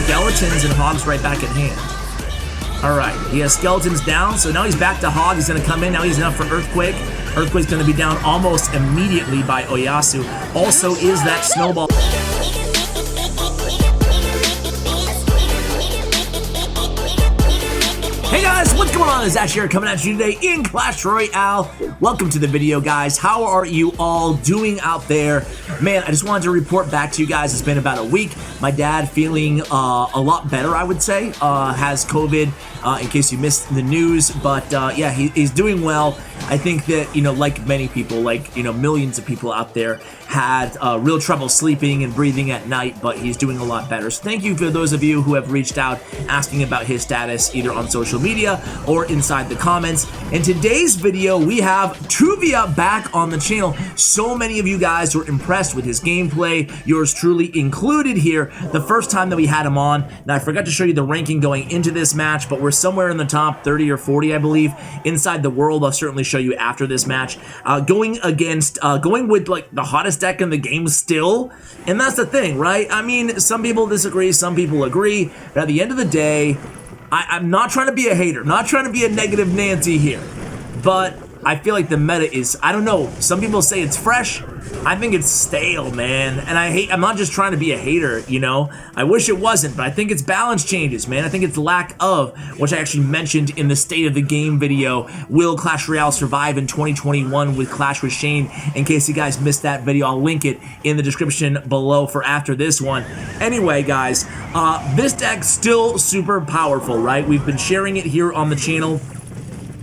skeletons and hogs right back at hand. All right, he has skeletons down, so now he's back to hog. He's going to come in. Now he's enough for earthquake. Earthquake's going to be down almost immediately by Oyasu. Also is that snowball. Hey guys, what's going on? It's Ash here coming at you today in Clash Royale. Welcome to the video, guys. How are you all doing out there? Man, I just wanted to report back to you guys. It's been about a week. My dad feeling a lot better, I would say. Has COVID, in case you missed the news. But yeah, he's doing well. I think that, like many people, like, millions of people out there had real trouble sleeping and breathing at night, but he's doing a lot better. So thank you for those of you who have reached out asking about his status either on social media or inside the comments. In today's video, we have Tuvia back on the channel. So many of you guys were impressed with his gameplay, yours truly included here, the first time that we had him on. Now, I forgot to show you the ranking going into this match, but we're somewhere in the top 30 or 40, I believe, inside the world. I'll certainly show you after this match. Going with like the hottest deck in the game still, and that's the thing, right? I mean, some people disagree, some people agree, but at the end of the day, I'm not trying to be a hater, not trying to be a negative Nancy here, but I feel like the meta is, I don't know, some people say it's fresh, I think it's stale, man, and I'm not just trying to be a hater, I wish it wasn't, but I think it's balance changes, man. I think it's lack of, which I actually mentioned in the State of the Game video, will Clash Royale survive in 2021 with Clash with Shane? In case you guys missed that video, I'll link it in the description below for after this one. Anyway, guys, this deck's still super powerful, right? We've been sharing it here on the channel.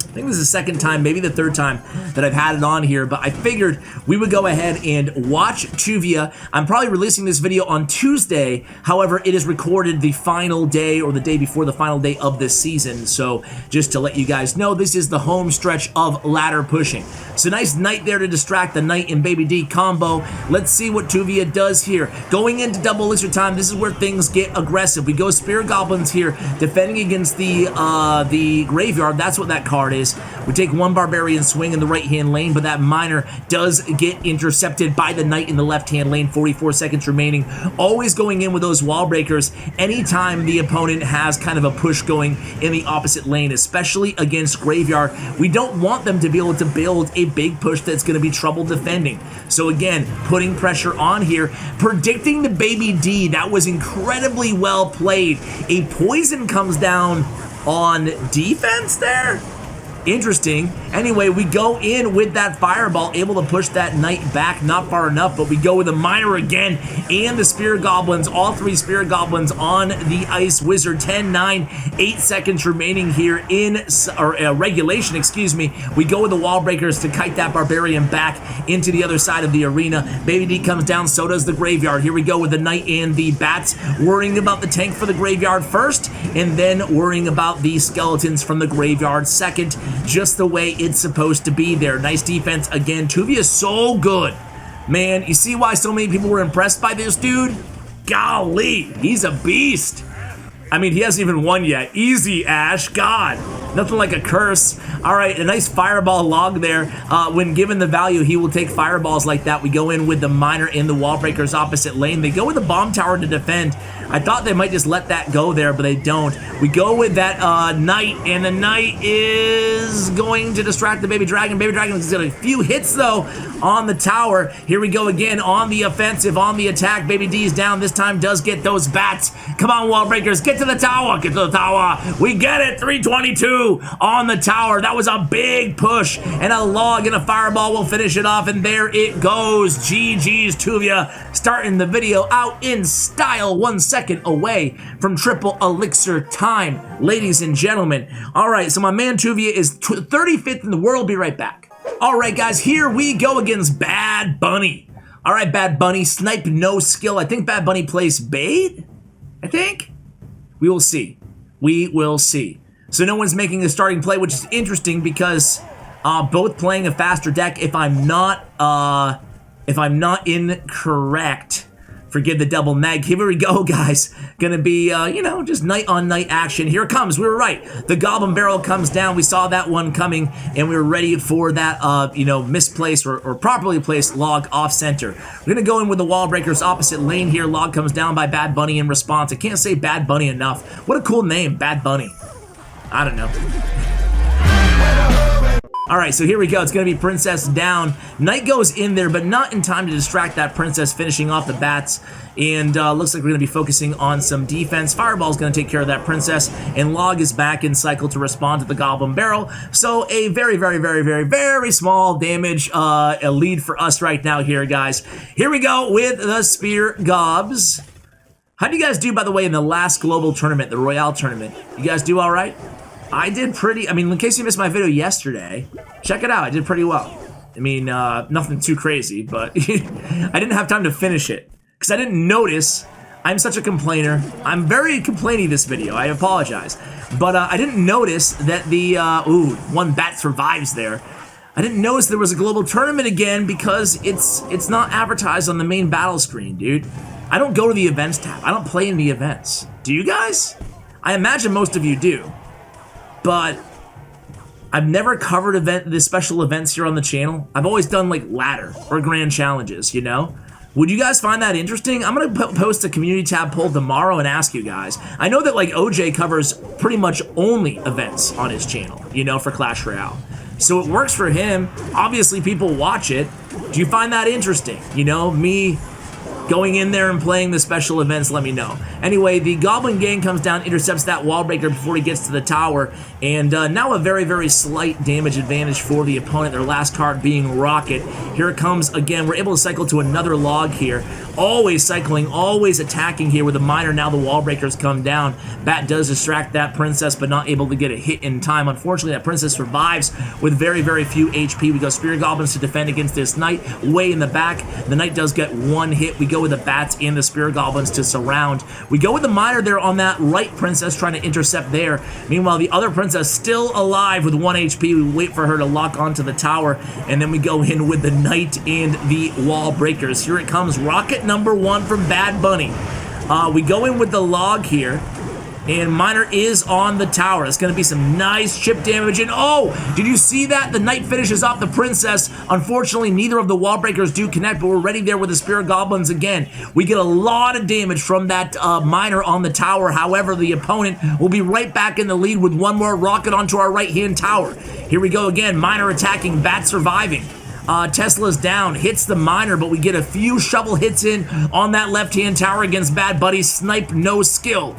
I think this is the second time, maybe the third time that I've had it on here, but I figured we would go ahead and watch Tuvia. I'm probably releasing this video on Tuesday. However, it is recorded the final day or the day before the final day of this season. So just to let you guys know, this is the home stretch of ladder pushing. So nice Knight there to distract the Knight and Baby D combo. Let's see what Tuvia does here. Going into double elixir time, this is where things get aggressive. We go Spirit Goblins here, defending against the graveyard. That's what that card is. We take one Barbarian swing in the right-hand lane, but that Miner does get intercepted by the Knight in the left-hand lane. 44 seconds remaining. Always going in with those wall breakers anytime the opponent has kind of a push going in the opposite lane, especially against Graveyard. We don't want them to be able to build a big push that's going to be trouble defending. So again, putting pressure on here. Predicting the Baby D, that was incredibly well played. A poison comes down on defense there? Interesting. Anyway, we go in with that fireball, able to push that Knight back, not far enough, but we go with the Miner again and the Spirit Goblins, all three Spirit Goblins on the Ice Wizard. 10, 9, 8 seconds remaining here in regulation, excuse me. We go with the wall breakers to kite that Barbarian back into the other side of the arena. Baby D comes down, so does the Graveyard. Here we go with the Knight and the Bats, worrying about the tank for the Graveyard first, and then worrying about the skeletons from the Graveyard second. Just the way it's supposed to be there. Nice defense again. Tuvia is so good. Man, you see why so many people were impressed by this dude? Golly, he's a beast. I mean, he hasn't even won yet. Easy, Ash. God, nothing like a curse. All right, a nice fireball log there. When given the value, he will take fireballs like that. We go in with the Miner in the wall breakers opposite lane. They go with the bomb tower to defend. I thought they might just let that go there, but they don't. We go with that Knight, and the Knight is going to distract the Baby Dragon. Baby Dragon's got a few hits, though, on the tower. Here we go again on the offensive, on the attack. Baby D's down. This time does get those bats. Come on, wall breakers. Get to the tower. Get to the tower. We get it. 322 on the tower. That was a big push, and a log and a fireball will finish it off, and there it goes. GG's Tuvia starting the video out in style. 1 second away from triple elixir time, ladies and gentlemen. All right, so my man Tuvia is 35th in the world. Be right back. All right, guys, here we go against Bad Bunny. All right, Bad Bunny, snipe no skill. I think Bad Bunny plays Bait, I think. We will see. We will see. So no one's making a starting play, which is interesting because both playing a faster deck. If I'm not incorrect, Forgive the double neg. Here we go, guys. Gonna be, you know, just night-on-night action. Here it comes. We were right. The Goblin Barrel comes down. We saw that one coming, and we were ready for that, you know, misplaced or properly placed log off-center. We're gonna go in with the Wall Breakers opposite lane here. Log comes down by Bad Bunny in response. I can't say Bad Bunny enough. What a cool name, Bad Bunny. I don't know. All right, so here we go. It's going to be Princess down. Knight goes in there, but not in time to distract that Princess, finishing off the bats. And looks like we're going to be focusing on some defense. Fireball's going to take care of that Princess, and Log is back in cycle to respond to the Goblin Barrel. So a very, very, very, very, very small damage a lead for us right now here, guys. Here we go with the Spear Gobs. How do you guys do, by the way, in the last global tournament, the Royale tournament? You guys do all right? I did pretty, I mean, in case you missed my video yesterday, check it out. I did pretty well. I mean, nothing too crazy, but I didn't have time to finish it because I didn't notice. I'm such a complainer. I'm very complainy this video. I apologize. But I didn't notice that the, one bat survives there. I didn't notice there was a global tournament again because it's not advertised on the main battle screen, dude. I don't go to the events tab. I don't play in the events. Do you guys? I imagine most of you do. But I've never covered the special events here on the channel. I've always done like ladder or grand challenges, you know? Would you guys find that interesting? I'm gonna post a community tab poll tomorrow and ask you guys. I know that like OJ covers pretty much only events on his channel, you know, for Clash Royale. So it works for him. Obviously people watch it. Do you find that interesting? You know, me going in there and playing the special events, let me know. Anyway, the Goblin Gang comes down, intercepts that wall breaker before he gets to the tower, and now a very, very slight damage advantage for the opponent, their last card being Rocket. Here it comes again. We're able to cycle to another log here. Always cycling, always attacking here with the miner. Now the wall breakers come down. Bat does distract that Princess, but not able to get a hit in time. Unfortunately, that Princess survives with very, very few HP. We go Spirit Goblins to defend against this Knight way in the back. The Knight does get one hit. We go with the bats and the Spirit Goblins to surround. We go with the miner there on that right Princess, trying to intercept there. Meanwhile, the other Princess still alive with 1 HP. We wait for her to lock onto the tower, and then we go in with the Knight and the wall breakers. Here it comes, Rocket number 1 from Bad Bunny. We go in with the log here, and miner is on the tower. It's going to be some nice chip damage. And oh, did you see that? The Knight finishes off the Princess. Unfortunately, neither of the wall breakers do connect, but we're ready there with the Spirit Goblins again. We get a lot of damage from that miner on the tower. However, the opponent will be right back in the lead with one more rocket onto our right-hand tower. Here we go again. Miner attacking, bat surviving. Tesla's down, hits the miner, but we get a few shovel hits in on that left-hand tower against Bad Buddy. Snipe, no skill.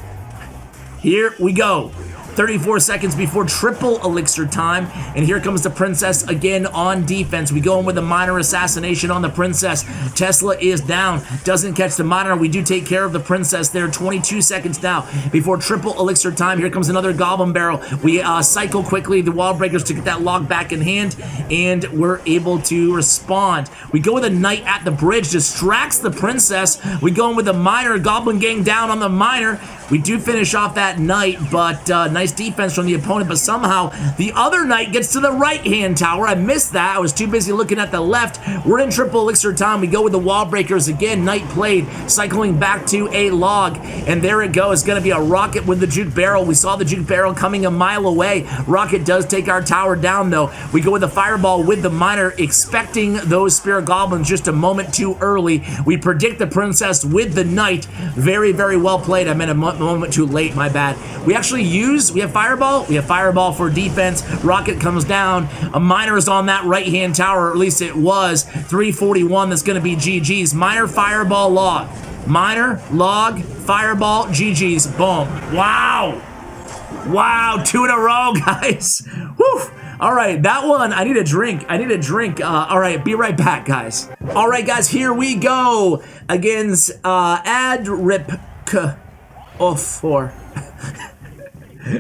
Here we go. 34 seconds before triple elixir time, and here comes the Princess again on defense. We go in with a miner assassination on the Princess. Tesla is down, doesn't catch the miner. We do take care of the Princess there. 22 seconds now before triple elixir time. Here comes another Goblin Barrel. We cycle quickly the wall breakers to get that log back in hand, and we're able to respond. We go with a Knight at the bridge, distracts the Princess. We go in with a miner, Goblin Gang down on the miner. We do finish off that Knight, but nice defense from the opponent, but somehow the other Knight gets to the right-hand tower. I missed that. I was too busy looking at the left. We're in triple elixir time. We go with the wall breakers again. Knight played, cycling back to a log, and there it goes. It's going to be a rocket with the juke barrel. We saw the juke barrel coming a mile away. Rocket does take our tower down, though. We go with the fireball with the miner, expecting those Spirit Goblins just a moment too early. We predict the Princess with the Knight. Very, very well played. I meant a moment too late, my bad. We have fireball for defense. Rocket comes down. A miner is on that right-hand tower, or at least it was. 341, that's going to be GG's. Miner, fireball, log. Miner, log, fireball, GG's. Boom. Wow. Wow, 2 in a row, guys. Whew. All right, that one, I need a drink. All right, be right back, guys. All right, guys, here we go against Adripka. Oh, 4.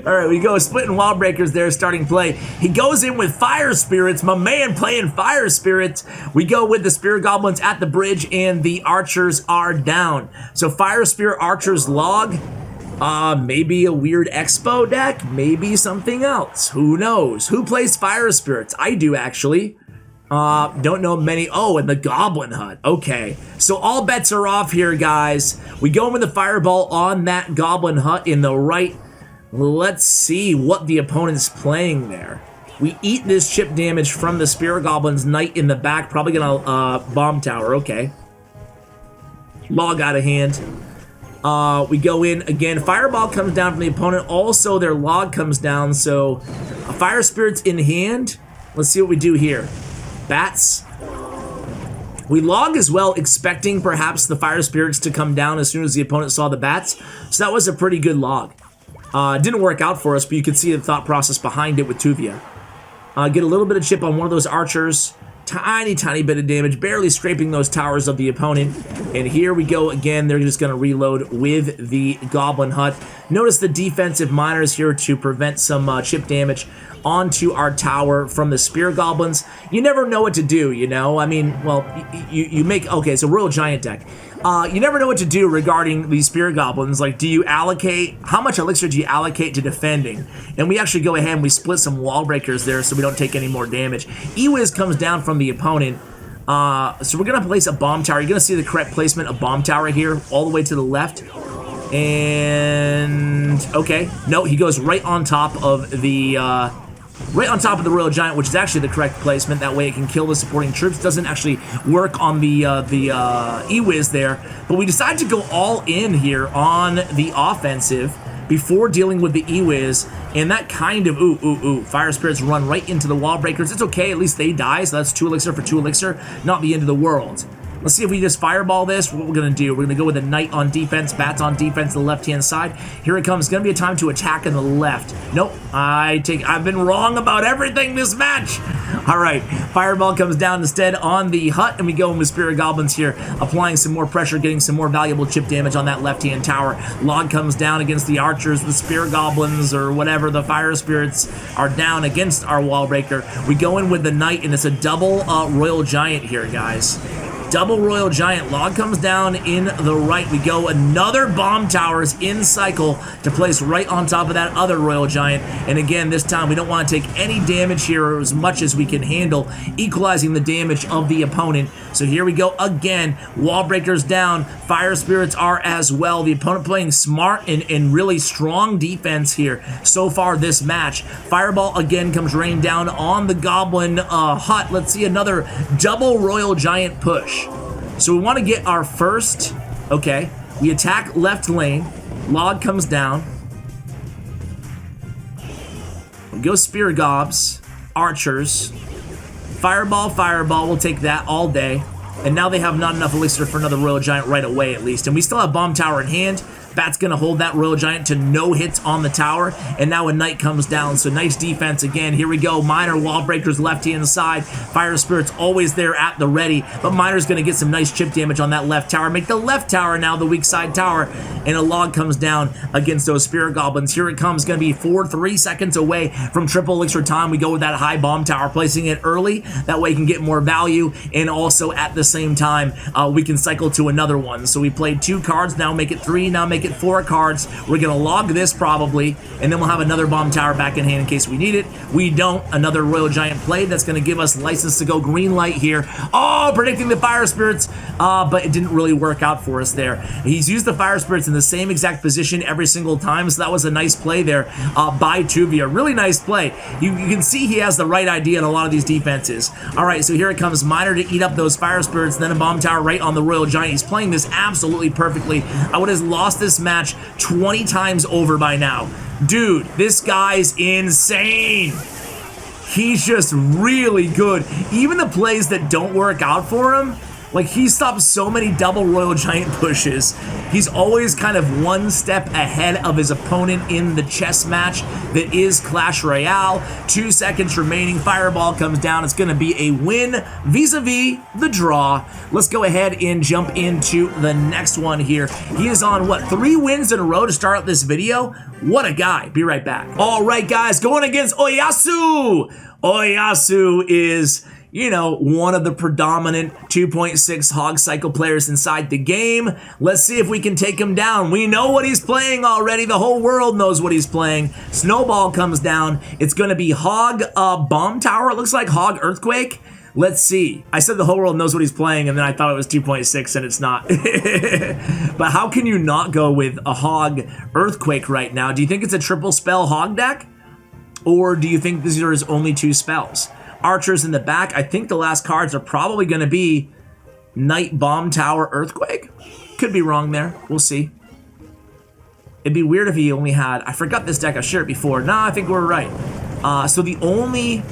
All right, we go splitting wall breakers there, starting play. He goes in with Fire Spirits, my man playing Fire Spirits. We go with the Spirit Goblins at the bridge, and the Archers are down. So Fire Spirit Archers log, maybe a weird Expo deck, maybe something else. Who knows? Who plays Fire Spirits? I do, actually. Don't know many. Oh, and the Goblin Hut. Okay. So all bets are off here, guys. We go in with the Fireball on that Goblin Hut in the right. Let's see what the opponent's playing there. We eat this chip damage from the Spirit Goblin's Knight in the back. Probably gonna Bomb Tower. Okay. Log out of hand. We go in again. Fireball comes down from the opponent. Also, their log comes down. So, Fire Spirit's in hand. Let's see what we do here. Bats. We log as well, expecting perhaps the Fire Spirits to come down as soon as the opponent saw the bats. So that was a pretty good log. Didn't work out for us, but you can see the thought process behind it with Tuvia. Get a little bit of chip on one of those archers. Tiny bit of damage, barely scraping those towers of the opponent. And here we go again. They're just going to reload with the Goblin Hut. Notice the defensive miners here to prevent some chip damage onto our tower from the Spear Goblins. You never know what to do, you know? I mean, well, you make... Okay, so Royal Giant deck. You never know what to do regarding these Spear Goblins. Like, do you allocate... How much elixir do you allocate to defending? And we actually go ahead and we split some wall breakers there so we don't take any more damage. E-Wiz comes down from the opponent. So we're going to place a bomb tower. You're going to see the correct placement of bomb tower here, all the way to the left. And... Okay. No, he goes right on top of the... Right on top of the Royal Giant, which is actually the correct placement. That way it can kill the supporting troops. Doesn't actually work on the E-Wiz there. But we decide to go all in here on the offensive before dealing with the E-Wiz. And that kind of, Fire Spirits run right into the wall breakers. It's okay, at least they die. So that's 2 elixir for 2 elixir. Not the end of the world. Let's see if we just fireball this. What we're going to do, we're going to go with a Knight on defense, Bats on defense, the left-hand side. Here it comes. It's going to be a time to attack in the left. Nope, I've been wrong about everything this match. All right, Fireball comes down instead on the hut, and we go in with Spirit Goblins here, applying some more pressure, getting some more valuable chip damage on that left-hand tower. Log comes down against the archers. The Spirit Goblins, or whatever, the Fire Spirits, are down against our wall breaker. We go in with the Knight, and it's a double Royal Giant here, guys. Double Royal Giant. Log comes down in the right. We go another bomb towers in cycle to place right on top of that other Royal Giant. And again, this time we don't want to take any damage here, as much as we can handle, equalizing the damage of the opponent. So here we go again. Wall breakers down. Fire Spirits are as well. The opponent playing smart and really strong defense here so far this match. Fireball again comes raining down on the Goblin hut. Let's see another double Royal Giant push. So we want to get our first, okay, we attack left lane, Log comes down, we go Spear Gobs, Archers, Fireball, we'll take that all day, and now they have not enough elixir for another Royal Giant right away at least, and we still have Bomb Tower in hand. Bat's going to hold that Royal Giant to no hits on the tower, and now a Knight comes down, so nice defense again. Here we go, Miner, Wall Breakers left-hand side, Fire Spirit's always there at the ready, but Miner's going to get some nice chip damage on that left tower, make the left tower now the weak side tower, and a Log comes down against those Spirit Goblins. Here it comes, going to be 3 seconds away from triple elixir time. We go with that high bomb tower, placing it early, that way you can get more value, and also at the same time, we can cycle to another one. So we played 2 cards, now make it 3, now make it 4 cards. We're going to log this probably, and then we'll have another bomb tower back in hand in case we need it. We don't. Another Royal Giant play. That's going to give us license to go green light here. Oh, predicting the Fire Spirits, but it didn't really work out for us there. He's used the Fire Spirits in the same exact position every single time, so that was a nice play there by Tuvia. Really nice play. You can see he has the right idea in a lot of these defenses. All right, so here it comes. Miner to eat up those Fire Spirits, then a bomb tower right on the Royal Giant. He's playing this absolutely perfectly. I would have lost this match 20 times over by now. Dude, this guy's insane. He's just really good. Even the plays that don't work out for him, like he stops so many double Royal Giant pushes. He's always kind of one step ahead of his opponent in the chess match that is Clash Royale. 2 seconds remaining. Fireball comes down. It's going to be a win vis-a-vis the draw. Let's go ahead and jump into the next one here. He is on, what, 3 wins in a row to start out this video? What a guy. Be right back. All right, guys, going against Oyasu. Oyasu is, you know, one of the predominant 2.6 hog cycle players inside the game. Let's see if we can take him down. We know what he's playing already. The whole world knows what he's playing. Snowball comes down. It's going to be Hog Bomb Tower. It looks like Hog Earthquake. Let's see. I said the whole world knows what he's playing, and then I thought it was 2.6, and it's not. But how can you not go with a Hog Earthquake right now? Do you think it's a triple spell Hog deck? Or do you think these are his only 2 spells? Archers in the back. I think the last cards are probably going to be Knight, Bomb Tower, Earthquake. Could be wrong there. We'll see. It'd be weird if he only had... I forgot this deck. I shared it before. Nah, I think we're right. So the only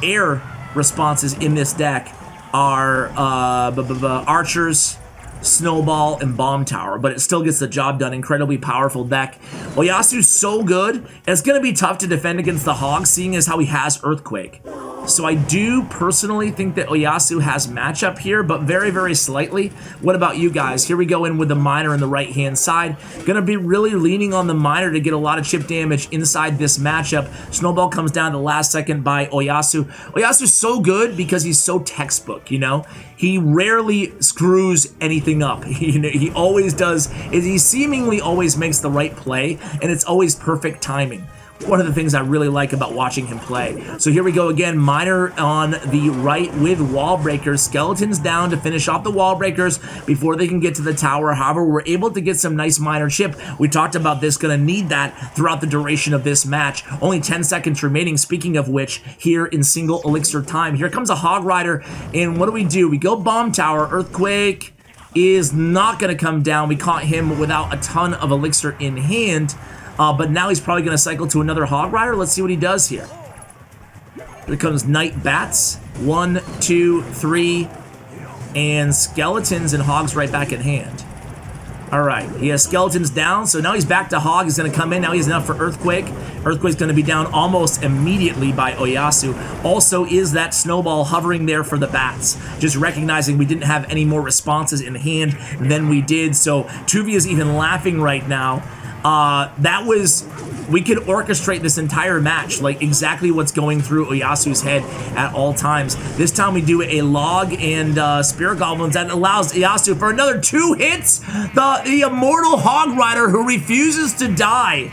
air responses in this deck are Archers, Snowball, and Bomb Tower, but it still gets the job done. Incredibly powerful deck. Oyasu's so good, and it's going to be tough to defend against the Hog, seeing as how he has Earthquake. So I do personally think that Oyasu has matchup here, but very, very slightly. What about you guys? Here we go in with the Miner in the right-hand side. Going to be really leaning on the Miner to get a lot of chip damage inside this matchup. Snowball comes down to the last second by Oyasu. Oyasu's so good because he's so textbook, you know? He rarely screws anything up. He always does. He seemingly always makes the right play, and it's always perfect timing. One of the things I really like about watching him play. So here we go again, Miner on the right with Wall Breakers. Skeletons down to finish off the Wall Breakers before they can get to the tower. However, we're able to get some nice Miner chip. We talked about this, gonna need that throughout the duration of this match. Only 10 seconds remaining, speaking of which, here in single elixir time. Here comes a Hog Rider, and what do? We go Bomb Tower. Earthquake is not gonna come down. We caught him without a ton of elixir in hand. But now he's probably going to cycle to another Hog Rider. Let's see what he does here. Here comes Knight Bats. 1, 2, 3. And Skeletons and Hogs right back in hand. Alright, he has Skeletons down, so now he's back to Hog. He's going to come in. Now he's enough for Earthquake. Earthquake's going to be down almost immediately by Oyasu. Also is that Snowball hovering there for the Bats. Just recognizing we didn't have any more responses in hand than we did. So Tuvia is even laughing right now. We could orchestrate this entire match, like exactly what's going through Oyasu's head at all times. This time we do a Log and Spirit Goblins that allows Oyasu for another 2 hits. The immortal Hog Rider who refuses to die.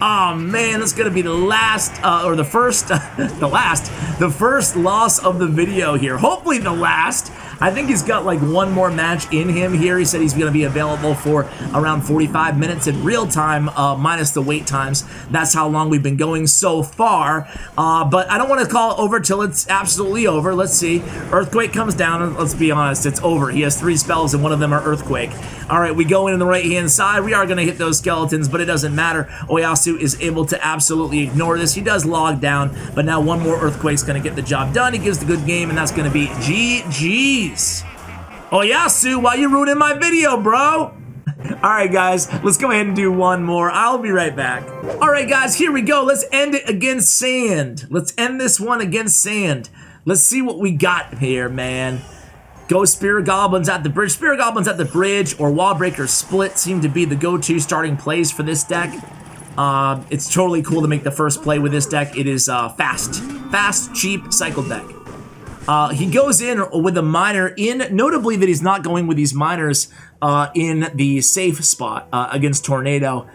Oh man, that's gonna be the last, or the first, the first loss of the video here. Hopefully the last. I think he's got like one more match in him here. He said he's going to be available for around 45 minutes in real time, minus the wait times. That's how long we've been going so far. But I don't want to call it over till it's absolutely over. Let's see. Earthquake comes down, and let's be honest, it's over. He has 3 spells, and one of them are Earthquake. All right, we go in on the right-hand side. We are going to hit those Skeletons, but it doesn't matter. Oyasu is able to absolutely ignore this. He does log down, but now one more Earthquake's going to get the job done. He gives the good game, and that's going to be GG's. Oyasu, why you ruining my video, bro? Alright guys, let's go ahead and do one more. I'll be right back. Alright guys, here we go. Let's end it against Sand. Let's end this one against Sand. Let's see what we got here, man. Go Spirit Goblins at the bridge. Spirit Goblins at the bridge or Wall Breaker Split seem to be the go-to starting plays for this deck. It's totally cool to make the first play with this deck. It is fast, cheap cycle deck. He goes in with a Miner in, notably that he's not going with these Miners in the safe spot against Tornado.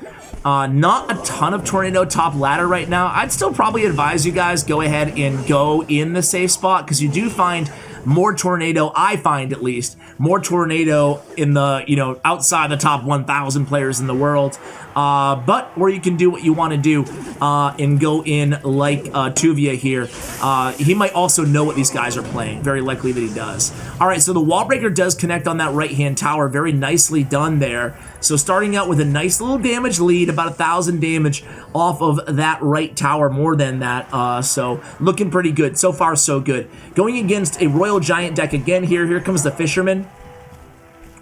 Not a ton of Tornado top ladder right now. I'd still probably advise you guys go ahead and go in the safe spot because you do find more Tornado, I find at least, more Tornado in the, outside the top 1,000 players in the world. But where you can do what you want to do and go in like Tuvia here. He might also know what these guys are playing. Very likely that he does. All right, so the Wall Breaker does connect on that right-hand tower. Very nicely done there. So starting out with a nice little damage lead, about 1,000 damage off of that right tower, more than that. So looking pretty good. So far, so good. Going against a Royal Giant deck again here. Here comes the Fisherman.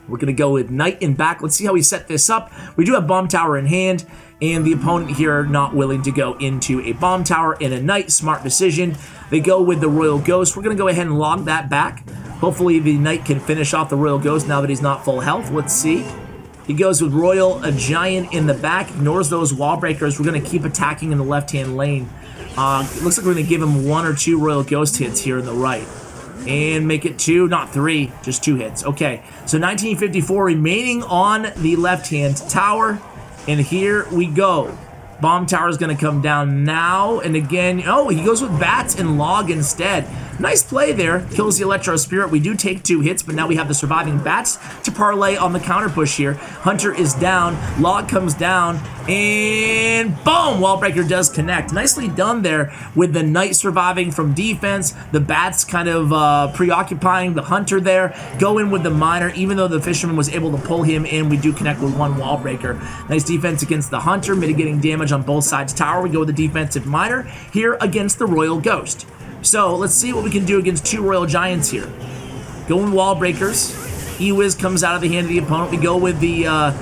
We're going to go with Knight in back. Let's see how we set this up. We do have Bomb Tower in hand, and the opponent here not willing to go into a Bomb Tower and a Knight. Smart decision. They go with the Royal Ghost. We're going to go ahead and log that back. Hopefully the Knight can finish off the Royal Ghost now that he's not full health. Let's see. He goes with Royal, a Giant in the back. Ignores those Wall Breakers. We're going to keep attacking in the left-hand lane. Looks like we're going to give him 1 or 2 Royal Ghost hits here in the right. And make it 2, not 3, just 2 hits. Okay, so 1954 remaining on the left-hand tower. And here we go. Bomb Tower is going to come down now. And again, oh, he goes with Bats and Log instead. Nice play there. Kills the Electro Spirit. We do take 2 hits, but now we have the surviving bats to parlay on the counter push here. Hunter is down. Log comes down. And boom! Wall Breaker does connect. Nicely done there with the Knight surviving from defense. The bats kind of preoccupying the Hunter there. Go in with the Miner. Even though the Fisherman was able to pull him in, we do connect with 1 Wall Breaker. Nice defense against the Hunter, mitigating damage on both sides tower. We go with the defensive Miner here against the Royal Ghost. So let's see what we can do against 2 Royal Giants here. Going Wall Breakers. E-Wiz comes out of the hand of the opponent. We go with the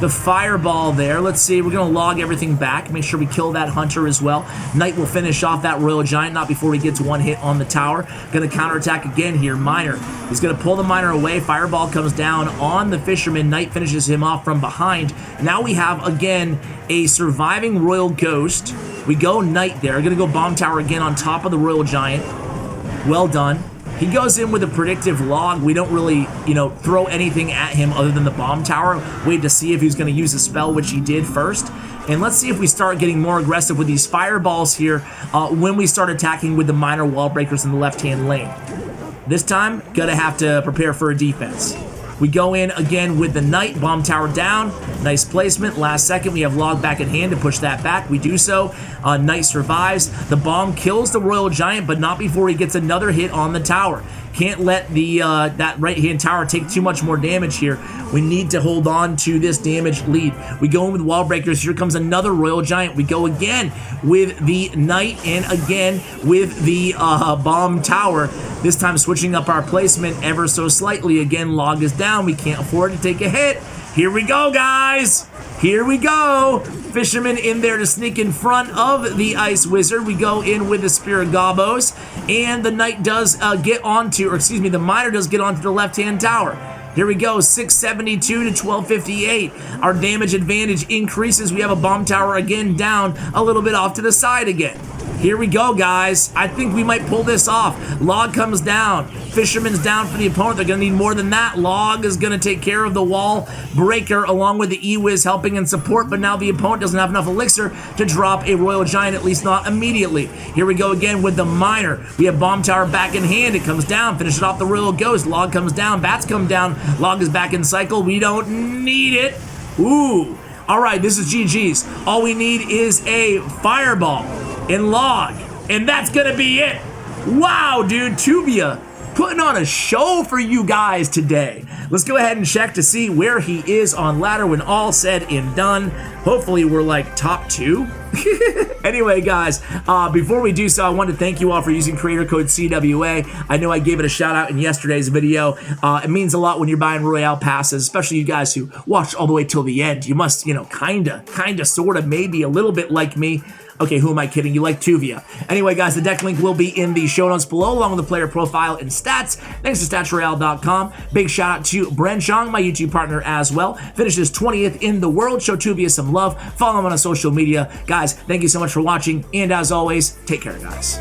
Fireball there. Let's see. We're going to log everything back. Make sure we kill that Hunter as well. Knight will finish off that Royal Giant, not before he gets 1 hit on the tower. Going to counterattack again here. Miner. He's going to pull the Miner away. Fireball comes down on the Fisherman. Knight finishes him off from behind. Now we have, again, a surviving Royal Ghost. We go Knight there. Going to go Bomb Tower again on top of the Royal Giant. Well done. He goes in with a predictive log. We don't really, throw anything at him other than the Bomb Tower. Wait to see if he's going to use a spell, which he did first. And let's see if we start getting more aggressive with these Fireballs here when we start attacking with the Minor Wall Breakers in the left-hand lane. This time, gonna have to prepare for a defense. We go in again with the Knight, Bomb Tower down. Nice placement. Last second, we have Log back in hand to push that back. We do so. Knight survives. The bomb kills the Royal Giant, but not before he gets another hit on the tower. Can't let the that right-hand tower take too much more damage here. We need to hold on to this damage lead. We go in with Wall Breakers. Here comes another Royal Giant. We go again with the Knight and again with the Bomb Tower. This time switching up our placement ever so slightly. Again, Log is down. We can't afford to take a hit. Here we go, guys. Here we go. Fisherman in there to sneak in front of the Ice Wizard. We go in with the Spear of Gobos. And the Knight does get onto, or excuse me, the Miner does get onto the left-hand tower. Here we go, 672 to 1258. Our damage advantage increases. We have a Bomb Tower again down, a little bit off to the side again. Here we go, guys. I think we might pull this off. Log comes down. Fisherman's down for the opponent. They're going to need more than that. Log is going to take care of the Wall Breaker along with the E-Wiz helping in support, but now the opponent doesn't have enough elixir to drop a Royal Giant, at least not immediately. Here we go again with the Miner. We have Bomb Tower back in hand. It comes down. Finish it off the Royal Ghost. Log comes down. Bats come down. Log is back in cycle. We don't need it. Ooh. All right, this is GG's. All we need is a Fireball and Log, and that's gonna be it. Wow, dude, Tubia putting on a show for you guys today. Let's go ahead and check to see where he is on ladder when all said and done. Hopefully we're like top 2. Anyway, guys, before we do so, I want to thank you all for using creator code CWA. I know I gave it a shout out in yesterday's video. It means a lot when you're buying Royale passes, especially you guys who watched all the way till the end. You must, kinda, sorta, maybe a little bit like me. Okay, who am I kidding? You like Tuvia. Anyway, guys, the deck link will be in the show notes below, along with the player profile and stats. Thanks to StatsRoyale.com. Big shout out to Bren Chong, my YouTube partner as well. Finishes 20th in the world. Show Tuvia some love. Follow him on social media. Guys, thank you so much for watching. And as always, take care, guys.